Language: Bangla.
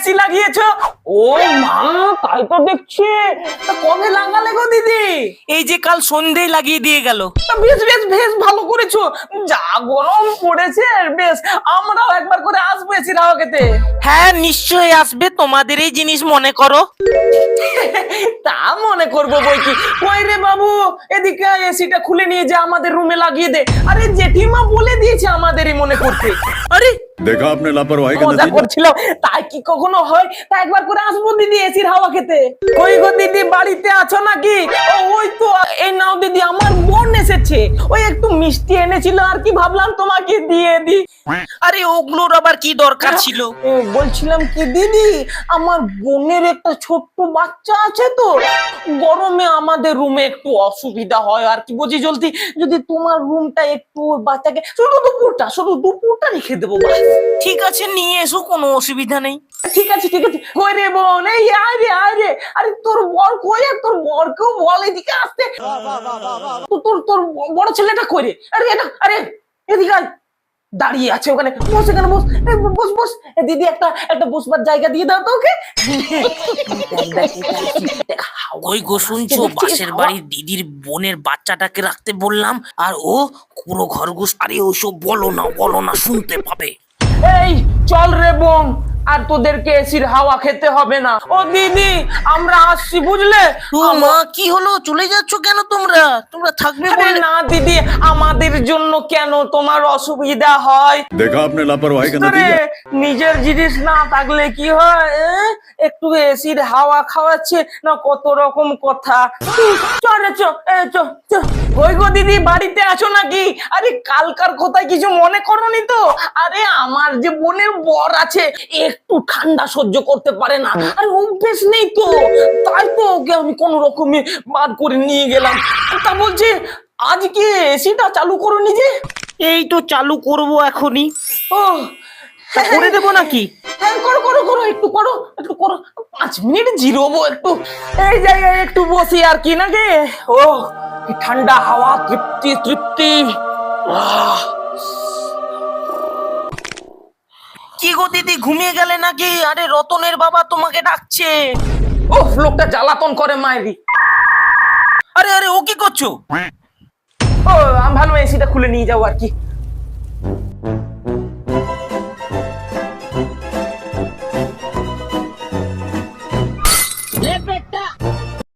এসি লাগিয়েছো? ও মা, তাই তো দেখছি। তা কবে লাগালে গো দিদি? এই যে কাল সন্ধ্যেই লাগিয়ে দিয়ে গেল। তা বেশ বেশ বেশ ভালো করেছো। যা গরম পড়েছে, বেশ আমরাও একবার করে আসবো এসির হাওয়া খেতে। হ্যাঁ নিশ্চয়ই আসবে, তোমাদের এই জিনিস মনে করো। তা মনে করবো বই কি। কই রে বাবু, এদিকে এসিটা খুলে নিয়ে যা, আমাদের রুমে লাগিয়ে দে। আরে জেঠিমা বলে দিয়েছে আমাদেরই মনে করতে। আরে देखा आपने लापरवाही का মজা नतीजा। করছিলাম, তাই কি কখনো হয়? তা একবার করে আসবো দিদি এসির হাওয়া খেতে। কই গো দিদি, বাড়িতে আছো নাকি? ও ওই তো, এই নাও দিদি, আমার বোন এসেছে। ওই একটু মিষ্টি এনেছিল আর কি, ভাবলাম তোমাকে দিয়ে দি। আরে ওগুলোর আবার কি দরকার ছিল? বলছিলাম কি দিদি, আমার বোনের একটা ছোট্ট বাচ্চা আছে তো, গরমে আমাদের রুমে একটু অসুবিধা হয় আর কি, বুঝি জলদি যদি তোমার রুমটা একটু বাচ্চাকে শুধু দুপুরটা রেখে দেবো বাস। ঠিক আছে নিয়ে এসো, কোনো অসুবিধা নেই। ঠিক আছে ঠিক আছে। কই রে বোন, এই আয় রে আয় রে। আরে তোর বর কই? আর তোর বরকেও বল এদিকে আসতে। তোর তোর বড় ছেলেটা কই রে? আরে এটা, আরে এদিকে আয়। দাঁড়িয়ে আছে ওখানে, বস এখানে বস। বস বস। দিদি একটা একটা বসবার জায়গা দিয়ে দাও তো ওকে। ওই গো শুনছো, পাশের বাড়ির দিদির বোনের বাচ্চাটাকে রাখতে বললাম, আর ও পুরো ঘরঘুস। আরে ওসব বলো না, শুনতে পাবে। এই চল রে বোন, আর তোদেরকে এসির হাওয়া খেতে হবে না। ও দিদি, আমরা আসছি বুঝলে। ও মা, কি হলো? চলে যাচ্ছ কেন তোমরা থাকবে আরে বলে? না দিদি, আমাদের জন্য কেন তোমার অসুবিধা হয়? देखा आपने लापरवाही का আরে, नतीजा। নিজের জিনিস না থাকলে কি হয়? একটু এসির হাওয়া খাওয়াচ্ছে না, কত রকম কথা। চলে চ চ চ। ওই গো দিদি, বাড়িতে আছো নাকি? আরে কালকার কথায় কিছু মনে করোনি তো? আরে আমার যে বোনের বর আছে, একটু ঠান্ডা সহ্য করতে পারে না। আরে অভ্যেস নেই তো, তাই তো ওকে আমি কোন রকমে বার করে নিয়ে গেলাম। তা বলছি, আজকে এসিটা চালু করোনি যে? এই তো চালু করবো এখনই। ও তা করে দেবো নাকি? হ্যাঁ, করো করো করো, একটু করো একটু করো। 5 মিনিট জিরোবো একটু, এই জায়গায় একটু বসি আর কি নাকি। ও কি ঠান্ডা হাওয়া, তৃপ্তি তৃপ্তি। আহ, কি গো দিদি, ঘুমিয়ে গেলে নাকি? আরে রতনের বাবা তোমাকে ডাকছে। ওহ, লোকটা জ্বালাতন করে মায়েরি। আরে ও কি করছো? ও আমি ভালো, এসিটা খুলে নিয়ে যাবো আর কি।